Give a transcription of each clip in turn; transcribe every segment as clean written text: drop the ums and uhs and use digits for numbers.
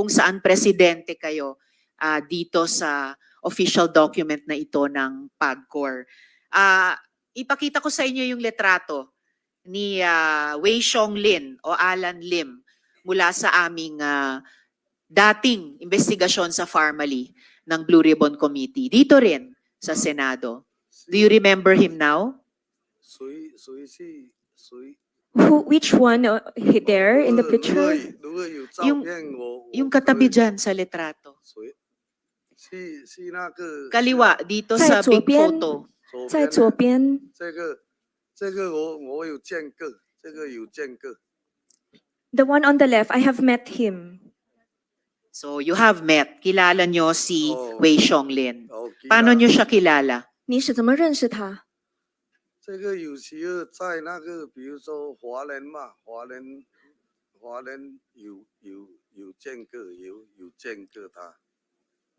kung saan presidente kayo dito sa official document na ito ng PAGCOR. Ipakita ko sa inyo yung letrato ni Wei Xiong Lin o Alan Lim mula sa aming dating investigasyon sa Pharmaly ng Blue Ribbon Committee. Dito rin sa Senado. Do you remember him now? Which one there in the picture? Yung katabi dyan sa letrato. Kaliwa, dito sa big photo. 在左边，这个我有见过，这个有见过。 the one on the left, I have met him. So you have met. Kilala nyo si Wei Xiong Lin. Okay. Paano nyo siya kilala? 你是怎么认识他？这个有时候在那个，比如说华人嘛，华人有见过，有见过他。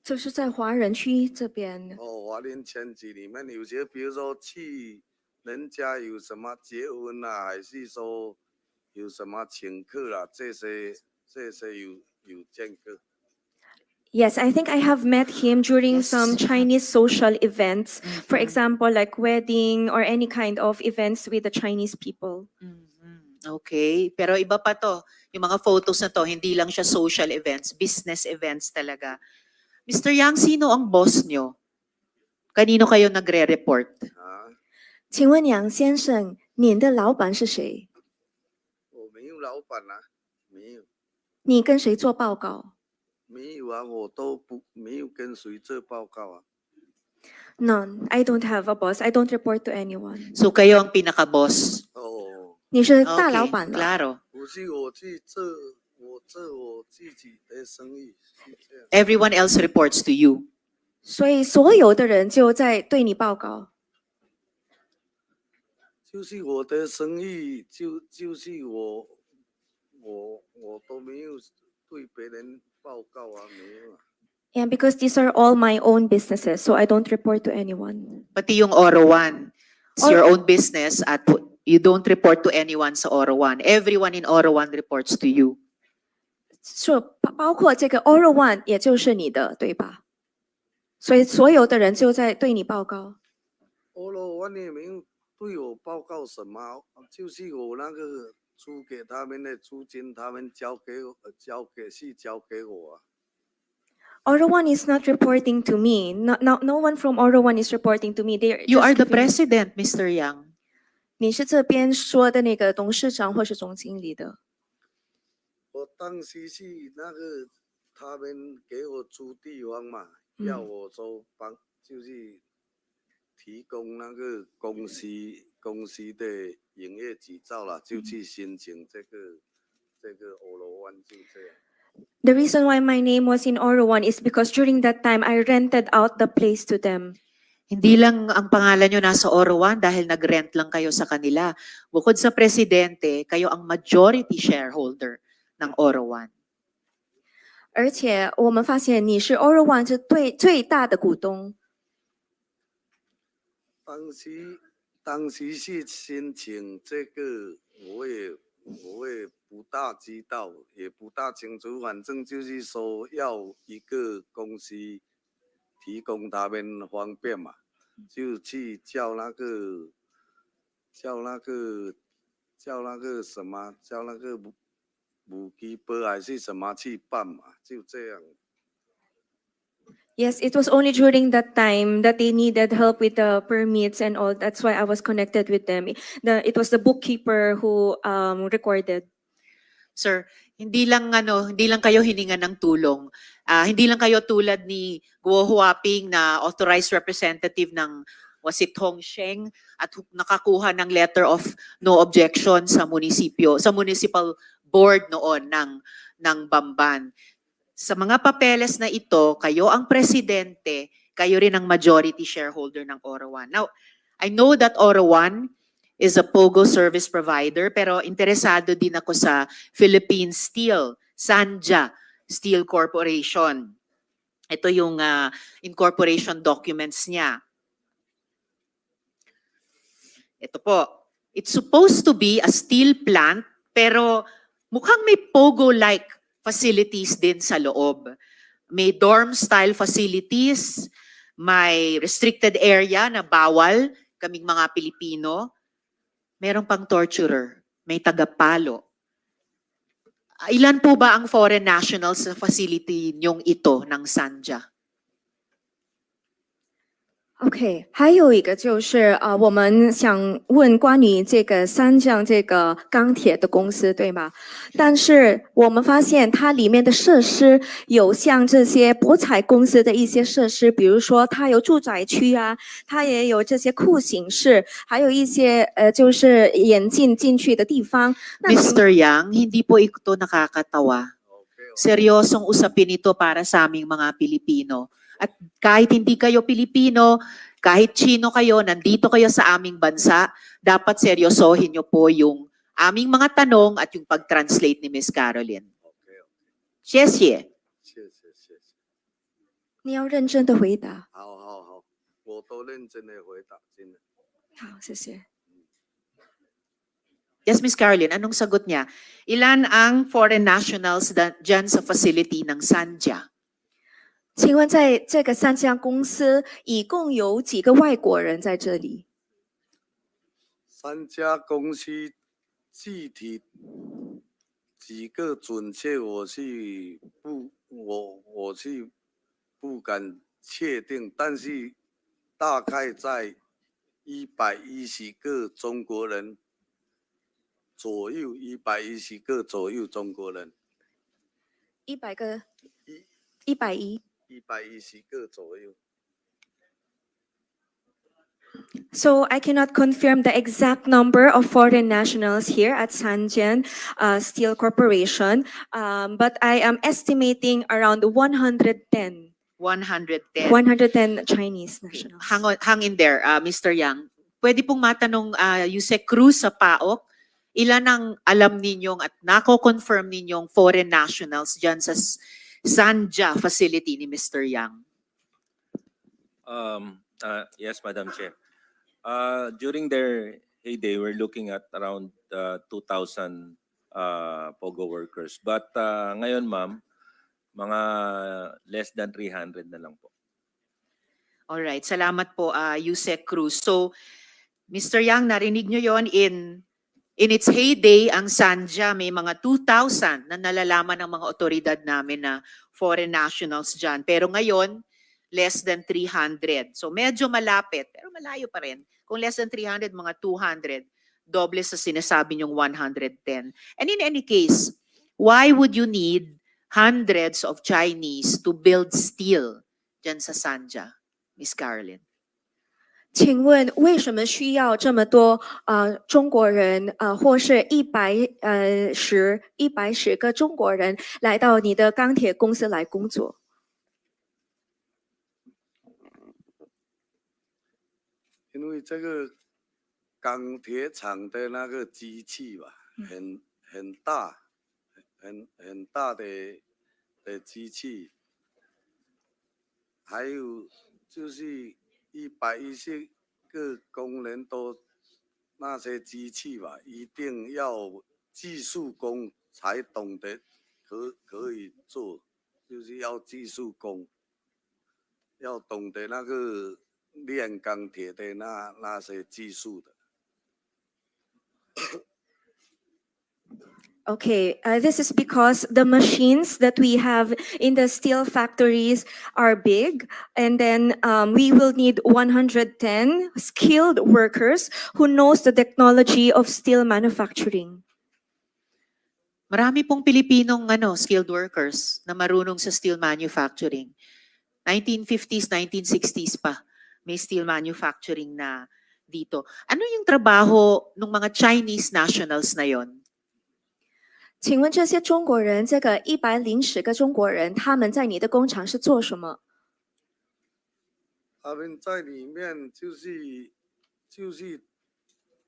就是在华人区这边。华人圈子里面有些，比如说去人家有什么结婚啊，还是说有什么请客啦，这些有见过。 Yes, I think I have met him during some Chinese social events. For example, like wedding or any kind of events with the Chinese people. Okay. Pero iba pa to. Yung mga photos na to, hindi lang siya social events, business events talaga. Mr. Yang, sino ang boss nyo? Kanino kayo nagre-report? 请问杨先生，您的老板是谁？我没有老板啊，没有。你跟谁做报告？ 没有啊，我都没有跟谁做报告啊。 None. I don't have a boss. I don't report to anyone. So kayo ang pinaka-boss? 你是大老板了。 Claro. 不是我去做我自己的生意，是这样。 Everyone else reports to you. 所以所有的人就在对你报告。 就是我的生意，就是我都没有对别人报告啊，没有啊。 And because these are all my own businesses, so I don't report to anyone. Pati yung Oro One. It's your own business at you don't report to anyone sa Oro One. Everyone in Oro One reports to you. 包括这个 Oro One 也就是你的，对吧？所以所有的人就在对你报告。 Oro One 也没有对我报告什么，就是我那个租给他们的租金，他们交给我啊。 Oro One is not reporting to me. No one from Oro One is reporting to me. You are the president, Mr. Yang. 你是这边说的那个董事长或是总经理的。 我当时是那个他们给我租地方嘛，要我说就是提供那个公司的营业执照啦，就去申请这个Oro One 就这样。 The reason why my name was in Oro One is because during that time I rented out the place to them. Hindi lang ang pangalan nyo nasa Oro One dahil nag-rent lang kayo sa kanila. Bukod sa presidente, kayo ang majority shareholder ng Oro One. 而且我们发现你是 Oro One 是最大的股东。 当时是申请这个，我也不大知道，也不大清楚，反正就是说要一个公司提供他们方便嘛，就去叫那个什么，叫那个母鸡波还是什么去办嘛，就这样。 Yes, it was only during that time that they needed help with the permits and all. That's why I was connected with them. It was the bookkeeper who recorded. Sir, hindi lang kayo hiningan ng tulong. Hindi lang kayo tulad ni Guo Huaping na authorized representative ng was it Hongsheng at nakakuha ng letter of no objection sa municipal board noon ng Bamban. Sa mga papeles na ito, kayo ang presidente, kayo rin ang majority shareholder ng Oro One. Now, I know that Oro One is a POGO service provider, pero interesado din ako sa Philippine Steel, Sanja Steel Corporation. Ito yung incorporation documents niya. Ito po. It's supposed to be a steel plant, pero mukhang may POGO-like facilities din sa loob. May dorm-style facilities, may restricted area na bawal kaming mga Pilipino. Meron pang torturer, may tagapalo. Ilan po ba ang foreign nationals sa facility niyong ito ng Sanja? OK，还有一个就是我们想问关于这个三江这个钢铁的公司，对吗？但是我们发现它里面的设施有像这些博彩公司的一些设施，比如说它有住宅区啊，它也有这些酷刑室，还有一些就是眼镜进去的地方。那请 Mr. Yang, hindi po ito nakakatawa. Okay, okay. Seryosong usapin ito para sa aming mga Pilipino. At kahit hindi kayo Pilipino, kahit Chino kayo, nandito kayo sa aming bansa, dapat seryosohin niyo po yung aming mga tanong at yung pag-translate ni Miss Caroline. Okay, okay. 谢谢。谢谢谢谢。你要认真的回答。好好好，我都认真的回答，真的。好，谢谢。 Yes, Miss Caroline, anong sagot niya? Ilan ang foreign nationals dyan sa facility ng Sanja? 请问在这个三家公司一共有几个外国人在这里？三家公司具体几个准确，我是不敢确定，但是大概在110个中国人左右，110个左右中国人100个一，110。 110个左右。 So I cannot confirm the exact number of foreign nationals here at Sanjian Steel Corporation, but I am estimating around 110. 110. 110 Chinese nationals. Hang in there, Mr. Yang. Pwede pong matanong Yusek Cruz sa PAOK, ilan ang alam ninyong at nako-confirm ninyong foreign nationals dyan sa Sanja facility ni Mr. Yang? Yes, Madam Chair. During their heyday, we're looking at around 2,000 POGO workers. But ngayon, ma'am, mga less than 300 na lang po. Alright, salamat po Yusek Cruz. So, Mr. Yang, narinig nyo yon in its heyday, ang Sanja may mga 2,000 na nalalaman ng mga otoridad namin na foreign nationals dyan. Pero ngayon, less than 300. So medyo malapit, pero malayo pa rin. Kung less than 300, mga 200, doble sa sinasabi niyong 110. And in any case, why would you need hundreds of Chinese to build steel dyan sa Sanja, Miss Caroline? 请问为什么需要这么多中国人或是110个中国人来到你的钢铁公司来工作？ 因为这个钢铁厂的那个机器吧，很大，很大的机器，还有就是110个工人都那些机器吧，一定要技术工才懂得可以做，就是要技术工，要懂得那个。 炼钢铁的那些技术的。 Okay, this is because the machines that we have in the steel factories are big, and then we will need 110 skilled workers who knows the technology of steel manufacturing. Marami pong Pilipinong skilled workers na marunong sa steel manufacturing. 1950s, 1960s pa. May steel manufacturing na dito. Ano yung trabaho ng mga Chinese nationals na yon? 请问这些中国人，这个110个中国人，他们在你的工厂是做什么？ 他们在里面就是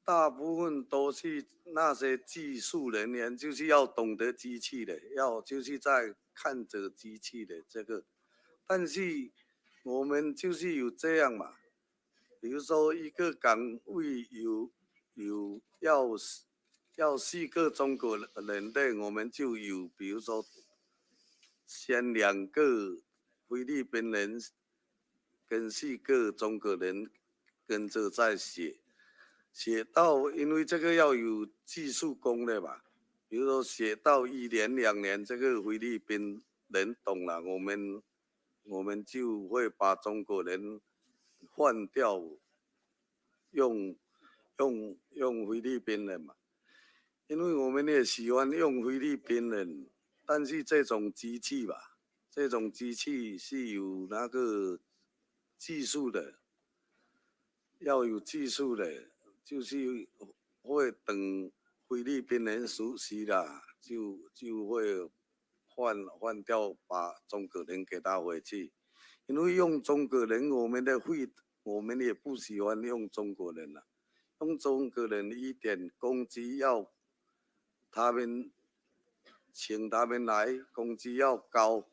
大部分都是那些技术人员，就是要懂得机器的，就是在看着机器的这个，但是。 我们就是有这样嘛，比如说一个岗位要4个中国人的，我们就有，比如说先2个菲律宾人跟4个中国人跟着在写，写到因为这个要有技术攻略嘛，比如说写到1年2年，这个菲律宾人懂了，我们就会把中国人换掉，用菲律宾人嘛，因为我们也喜欢用菲律宾人，但是这种机器吧，这种机器是有那个技术的，要有技术的，就是会等菲律宾人熟悉了，就会换掉，把中国人给他回去。因为用中国人，我们也不喜欢用中国人了。用中国人一点工资要他们请他们来，工资要高，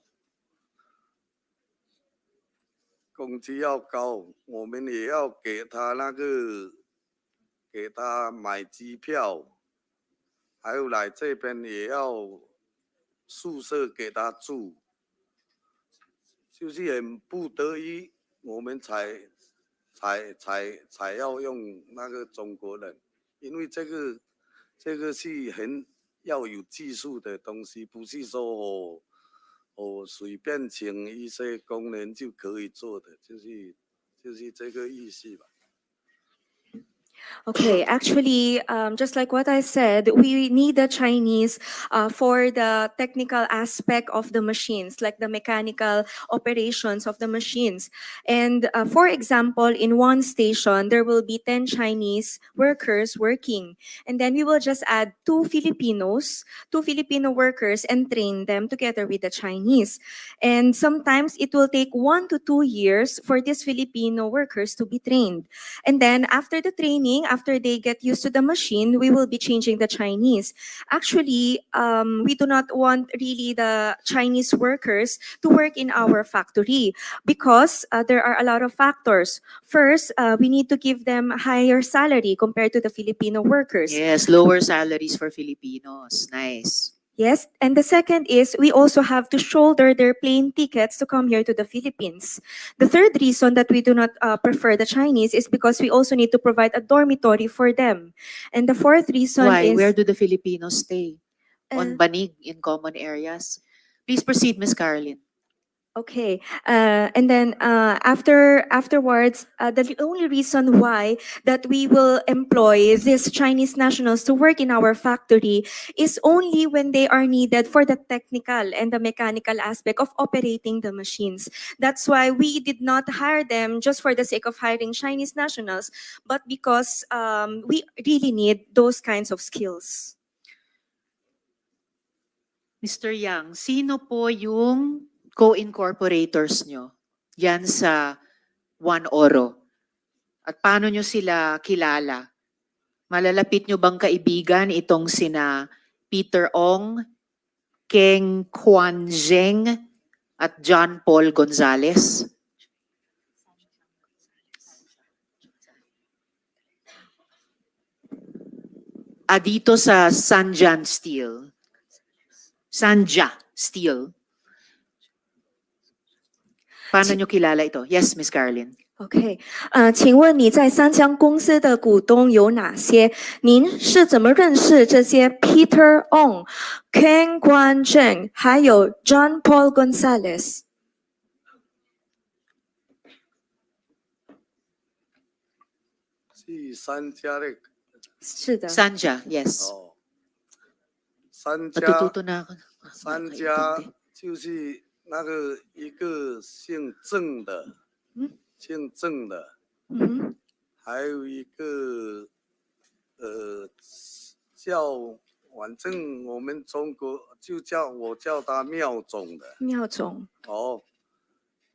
我们也要给他给他买机票，还有来这边也要宿舍给他住，就是很不得已，我们才要用那个中国人，因为这个是很要有技术的东西，不是说随便请一些工人就可以做的，就是这个意思吧。Okay, actually, just like what I said, we need the Chinese for the technical aspect of the machines, like the mechanical operations of the machines. And for example, in one station, there will be 10 Chinese workers working. And then we will just add two Filipino workers, and train them together with the Chinese. And sometimes it will take 1 to 2 years for these Filipino workers to be trained. And then after the training, after they get used to the machine, we will be changing the Chinese. Actually, we do not want really the Chinese workers to work in our factory because there are a lot of factors. First, we need to give them higher salary compared to the Filipino workers. Yes, lower salaries for Filipinos. Nice. Yes, and the second is we also have to shoulder their plane tickets to come here to the Philippines. The third reason that we do not prefer the Chinese is because we also need to provide a dormitory for them. And the fourth reason Why? is Where do the Filipinos stay? uh, On Banig, in common areas? Please proceed, Ms. Carlin. okay, and then afterwards, the only reason why that we will employ these Chinese nationals to work in our factory is only when they are needed for the technical and the mechanical aspect of operating the machines. That's why we did not hire them just for the sake of hiring Chinese nationals, but because we really need those kinds of skills. Mr. Yang, sino po yung co-incorporators nyo yan sa One Oro? At paano nyo sila kilala? Malalapit nyo bang kaibigan itong sina Peter Ong, Keng Quan Zheng, at John Paul Gonzales? Dito sa Sanja Steel. Paano nyo kilala ito? Yes, Ms. Carlin. OK，请问你在三江公司的股东有哪些？您是怎么认识这些 Peter Ong、Ken Guan Zheng 还有 John Paul Gonzales？是三家的是的。 Sanja, yes. 哦，三家 Natututo na ako. 三家就是那个一个姓郑的，姓郑的，嗯还有一个反正我们中国我叫他妙总的哼，妙总。哦，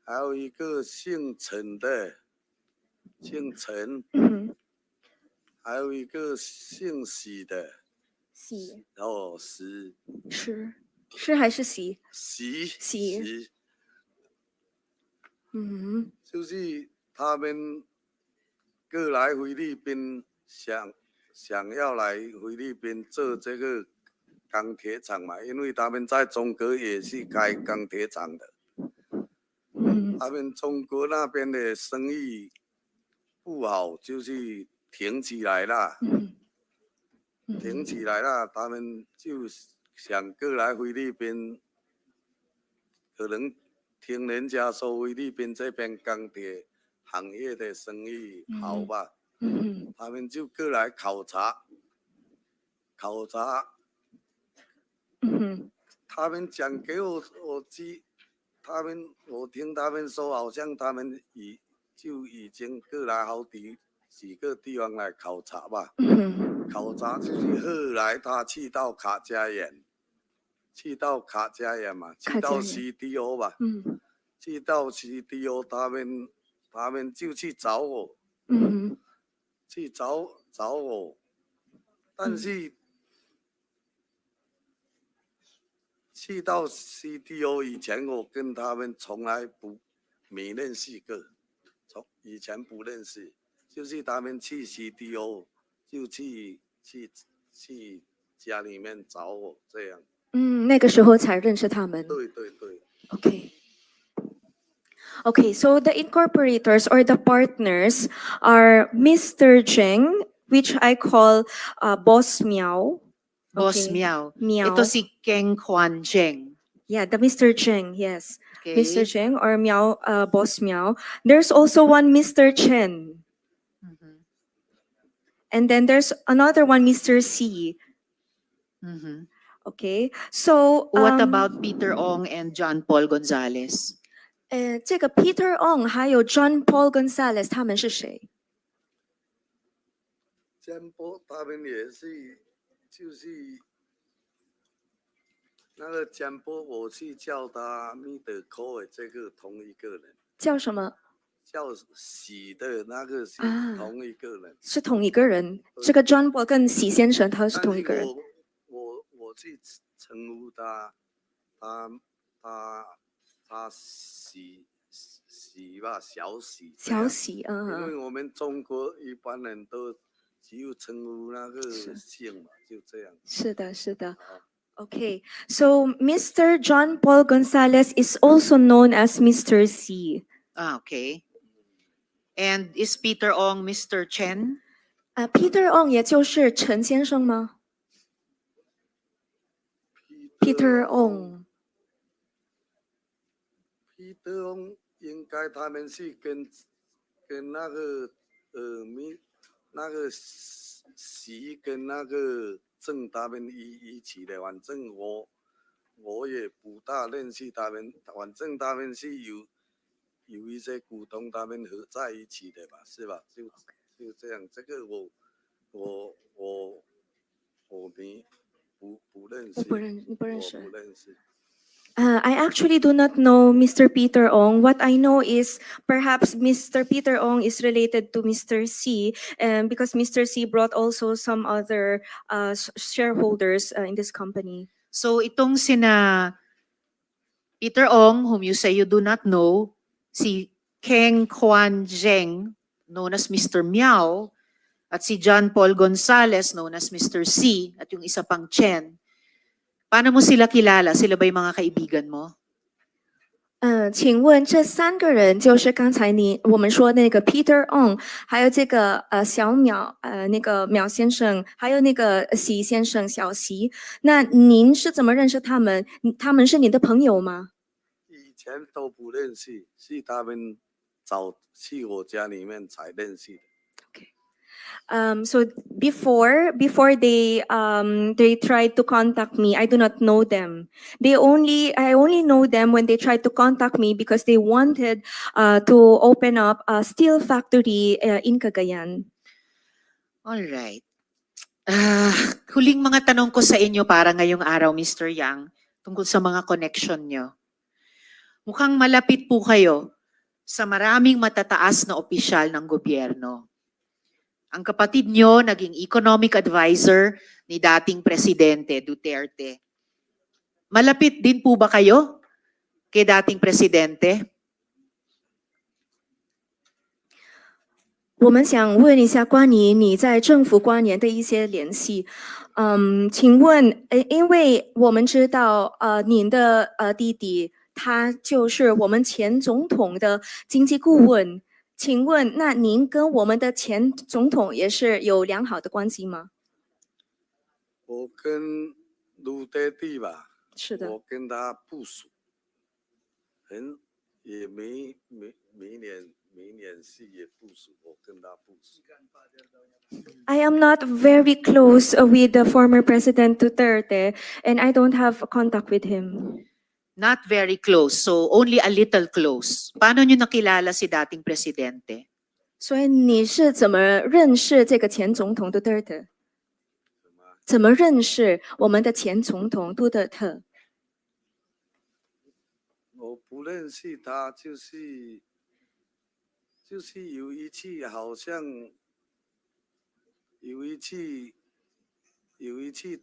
还有一个姓陈的，姓陈，嗯哼，还有一个姓喜的，喜哦，喜是还是喜？喜喜嗯哼，就是他们各来菲律宾想要来菲律宾做这个钢铁厂嘛，因为他们在中国也是开钢铁厂的，嗯他们中国那边的生意不好，就是停起来了，嗯停起来了，他们就想过来菲律宾，可能听人家说菲律宾这边钢铁行业的生意好吧，嗯他们就过来考察，嗯他们讲给我，我听他们说，好像他们已经过来好几个地方来考察吧。嗯考察就是后来他去到卡加延嘛，去到卡加延 CDO 吧，嗯去到 CDO，他们就去找我，嗯去找我，但是去到 CDO 以前，我跟他们从来没认识过，以前不认识，就是他们去 CDO 就去家里面找我这样。嗯，那个时候才认识他们。对对对， Okay. Okay, so the incorporators or the partners are Mr. Cheng, which I call Boss Miao. Boss Okay. Miao. Miao. Ito si Keng Kwan Cheng. Yeah, the Mr. Cheng, yes. Okay. Mr. Cheng or Miao, Boss Miao. There's also one Mr. Chen. Mhm. And then there's another one, Mr. C. Mhm. Okay, so What about Peter Ong and John Paul Gonzales? 这个 Peter Ong 还有 John Paul Gonzales 他们是谁？江波他们也是，就是那个江波，我是叫他 Middle Call 这个同一个人，叫什么？叫喜的那个是啊同一个人。是同一个人。这个 John Paul 跟喜先生他是但同一个人。我去称呼他喜吧，小喜这样。小喜，因为我们中国一般人都只有称呼那个姓嘛，就这样。是的，是的。好 Okay, so Mr. John Paul Gonzales is also known as Mr. C. Ah, okay. And is Peter Ong Mr. Chen? Peter Ong 也就是陈先生吗？Peter Ong， Peter Ong 应该他们是跟那个那个习跟那个郑他们一起的，反正我也不大认识他们，反正他们是有一些股东他们合在一起的吧，是吧？就这样，这个我不认识，你不认识。我不认识。I actually do not know Mr. Peter Ong. What I know is perhaps Mr. Peter Ong is related to Mr. C, because Mr. C brought also some other shareholders in this company. So itong sina Peter Ong, whom you say you do not know, si Keng Kwan Zheng, known as Mr. Miao, at si John Paul Gonzales, known as Mr. C, at yung isa pang Chen. Paano mo sila kilala? Sila ba yung mga kaibigan mo? 请问这三个人就是刚才我们说那个 Peter Ong， 还有这个小淼那个淼先生，还有那个习先生小习。那您是怎么认识他们？他们是你的朋友吗？以前都不认识，是他们找去我家里面才认识的。So before they tried to contact me, I do not know them. I only know them when they tried to contact me because they wanted to open up a steel factory in Cagayan. All right. Huling mga tanong ko sa inyo para ngayong araw, Mr. Yang, tungkol sa mga connection nyo. Mukhang malapit po kayo sa maraming matataas na opisyal ng gobyerno. Ang kapatid nyo naging economic advisor ni dating Presidente Duterte. Malapit din po ba kayo kay dating Presidente? 我们想问一下关于你在政府官员的一些联系。请问，因为我们知道，您的弟弟他就是我们前总统的经济顾问，请问，那您跟我们的前总统也是有良好的关系吗？我跟卢爹地吧，是的。我跟他部属，也没联系，也部属，我跟他部属。I am not very close with the former President Duterte, and I don't have contact with him. Not very close, so only a little close. Paano nyo nakilala si dating presidente? 所以你是怎么认识这个前总统杜特尔？怎么认识我们的前总统杜特尔？我不认识他，就是有一次，好像有一次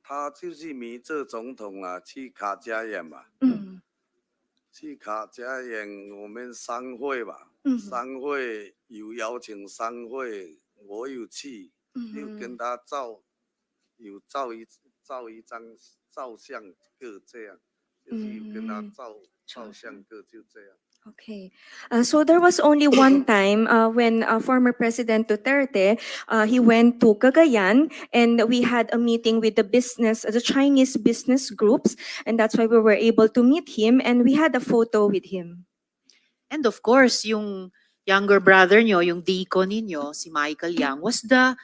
他就是迷这总统啊，去卡加演嘛。去卡加演我们商会吧。商会有邀请商会，我有去，有跟他照一张照相个这样，就是有跟他照相个就这样。Okay, so there was only one time when former President Duterte he went to Cagayan, and we had a meeting with the Chinese business groups, and that's why we were able to meet him, and we had a photo with him. And of course, yung younger brother nyo, yung deacon ninyo, si Michael Yang, was the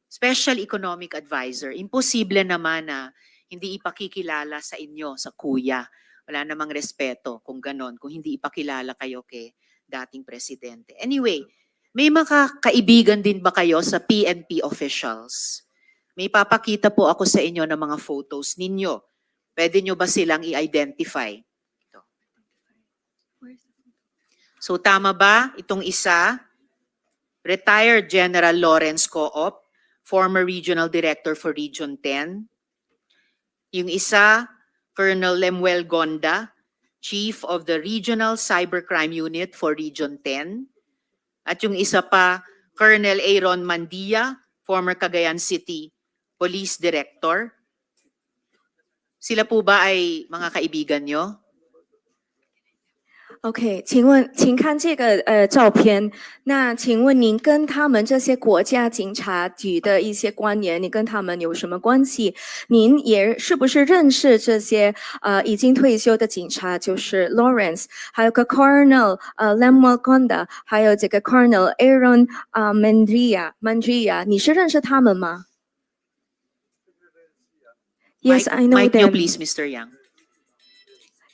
special economic advisor. Imposible naman na hindi ipakikilala sa inyo, sa kuya. Wala namang respeto kung ganon, kung hindi ipakilala kayo kay dating presidente. Anyway, may mga kaibigan din ba kayo sa PNP officials? May papakita po ako sa inyo ng mga photos ninyo. Pwede nyo ba silang i-identify? Ito. So tama ba itong isa? Retired General Lawrence Coop, former Regional Director for Region 10. Yung isa, Colonel Lemuel Gonda, Chief of the Regional Cybercrime Unit for Region 10. At yung isa pa, Colonel Aaron Mandia, former Cagayan City Police Director. Sila po ba ay mga kaibigan nyo? OK，请看这个照片。那请问您跟他们这些国家警察局的一些官员，你跟他们有什么关系？您也是不是认识这些已经退休的警察，就是 Lawrence， 还有个 Colonel Lemuel Gonda， 还有这个 Colonel Aaron Mandria， 你是认识他们吗？Yes, I know Mic nyo them. please, Mr. Yang.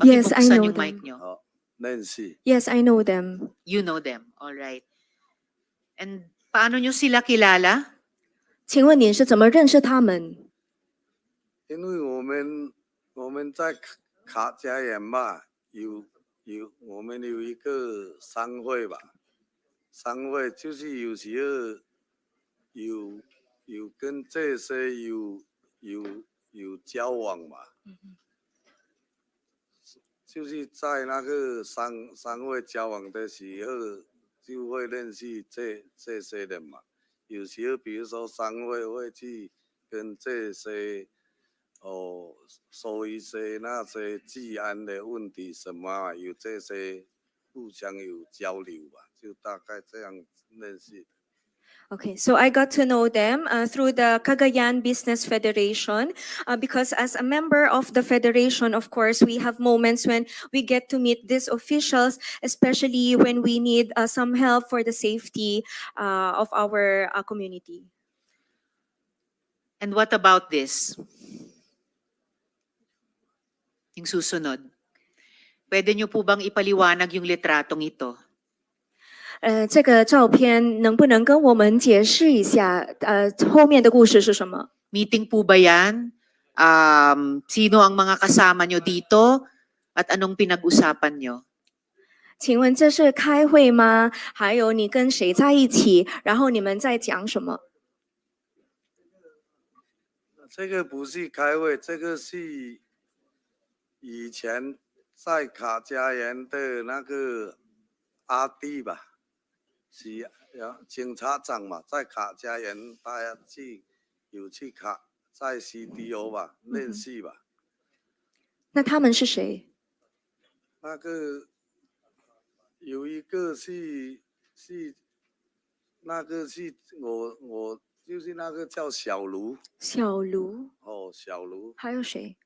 Yes, I Pakibuksan know yung them. mic nyo. Nancy. Yes, I know them. You know them. All right. And paano nyo sila kilala? 请问您是怎么认识他们？因为我们在卡加演嘛，我们有一个商会吧，商会就是有时候有跟这些有交往嘛。就是在那个商会交往的时候，就会认识这些人嘛。有时候，比如说商会会去跟这些说一些那些治安的问题什么啊，有这些互相有交流吧，就大概这样认识。Okay, so I got to know them through the Cagayan Business Federation because as a member of the federation, of course, we have moments when we get to meet these officials, especially when we need some help for the safety of our community. And what about this? Yung susunod. Pwede nyo po bang ipaliwanag yung litratong ito? 这个照片能不能跟我们解释一下后面的故事是什么？ Meeting po ba yan? Sino ang mga kasama nyo dito? At anong pinag-usapan nyo? 请问这是开会吗？还有你跟谁在一起？然后你们在讲什么？这个不是开会，这个是以前在卡加园的那个阿弟吧。是呀，警察长嘛，在卡加园，大家有去卡在 CDO 吧，练习吧。那他们是谁？那个有一个是那个是我就是那个叫小卢小卢，哦，小卢还有谁？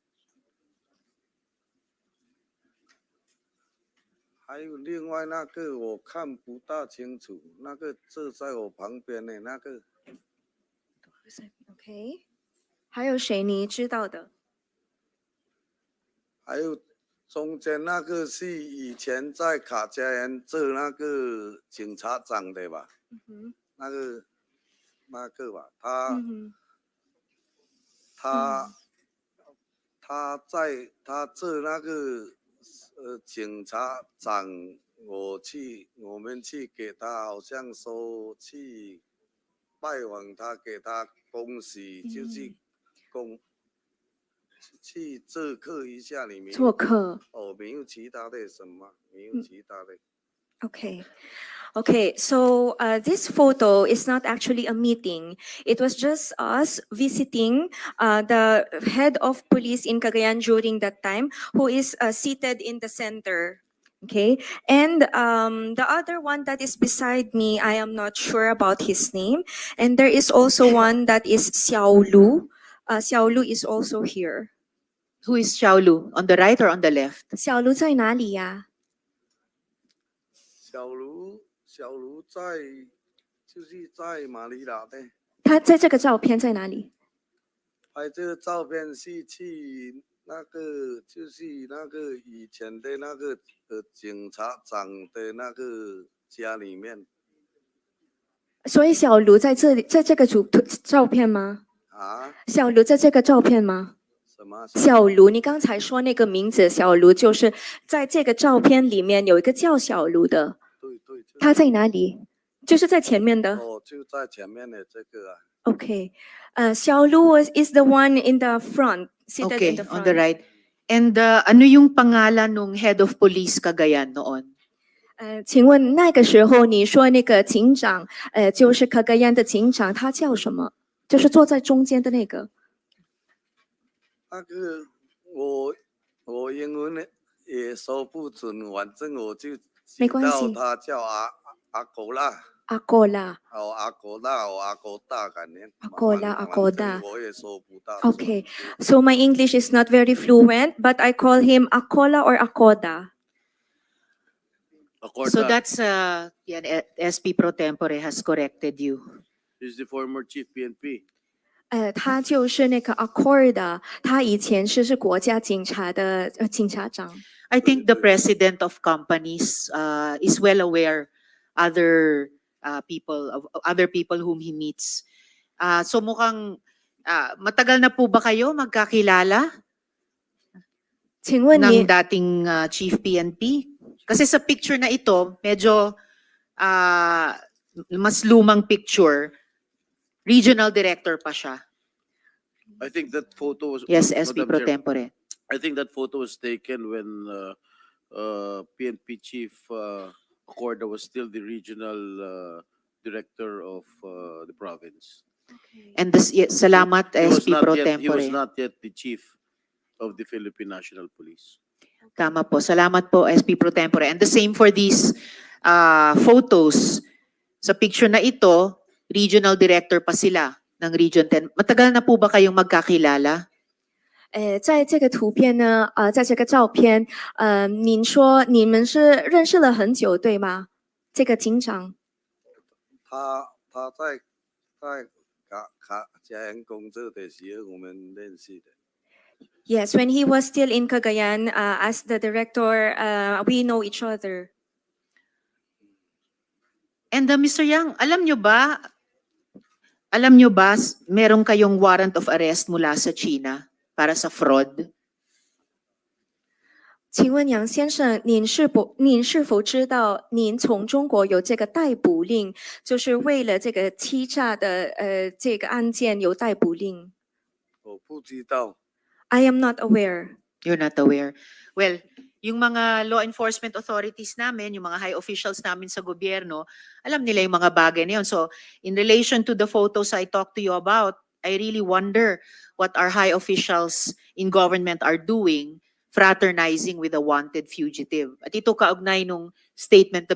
还有另外那个我看不大清楚，那个坐在我旁边的那个 OK，还有谁你知道的？还有中间那个是以前在卡加园做那个警察长的吧，嗯哼，那个吧，他、嗯哼，他做那个警察长，我们去给他好像说去拜访他，给他恭喜，就去去做客一下，你没有做客。哦，没有其他的什么，没有其他的。Okay. Okay, so this photo is not actually a meeting. It was just us visiting the head of police in Cagayan during that time, who is seated in the center. Okay, and the other one that is beside me, I am not sure about his name. And there is also one that is Xiao Lu. Xiao Lu is also here. Who is Xiaolu? On the right or on the left? 小卢在哪里呀？小卢就是在马尼拉的，他在这个照片在哪里？拍这个照片是去那个就是那个以前的那个警察长的那个家里面所以小卢在这里，在这个照片吗？啊？小卢在这个照片吗？什么？小卢，你刚才说那个名字小卢，就是在这个照片里面有一个叫小卢的，对对，就是他在哪里？就是在前面的。哦，就在前面的这个啊。Okay. Xiaolu is the one in the front, seated in Okay, the front. on the right. And ano yung pangalan nung head of police Cagayan noon? 请问那个时候你说那个警长，就是可格yan的警长，他叫什么？就是坐在中间的那个。那个我英文也说不准，反正我就知没关系道他叫阿狗啦。阿哥啦。哦，阿狗大，阿狗大，感觉。阿狗啦，阿狗大。我也说不到。Okay, so my English is not very fluent, but I call him Akola or Akoda. So that's yan, SP Pro Tempore has corrected you. He's the former chief PNP. 他就是那个 Accorda，他以前是国家警察的警察长。I think the president of companies is well aware other people whom he meets. So mukhang matagal na po ba kayo magkakilala 请问你 ng dating chief PNP? Kasi sa picture na ito, medyo mas lumang picture. Regional director pa siya. I think that photo was Yes, SP Madam Pro Chair, Tempore. I think that photo was taken when PNP Chief Accorda was still the regional director of the province. And salamat He was SP not Pro yet- He was Tempore. not yet the chief of the Philippine National Police. Tama po. Salamat po SP Pro Tempore. And the same for these photos. Sa picture na ito, regional director pa sila ng Region 10. Matagal na po ba kayong magkakilala? 在这个图片呢，在这个照片，您说你们是认识了很久，对吗？这个警长，他在卡加园工作的时候，我们认识的。Yes, when he was still in Cagayan as the director, we know each other. And Mr. Yang, alam nyo ba, meron kayong warrant of arrest mula sa China para sa fraud? 请问杨先生，您是否知道，您从中国有这个逮捕令，就是为了这个欺诈的这个案件有逮捕令我不知道。 ？I am not aware. You're not aware. Well, yung mga law enforcement authorities namin, yung mga high officials namin sa gobyerno, alam nila yung mga bagay na yun. So, in relation to the photos I talked to you about, I really wonder what our high officials in government are doing, fraternizing with a wanted fugitive. At ito kaugnay nung statement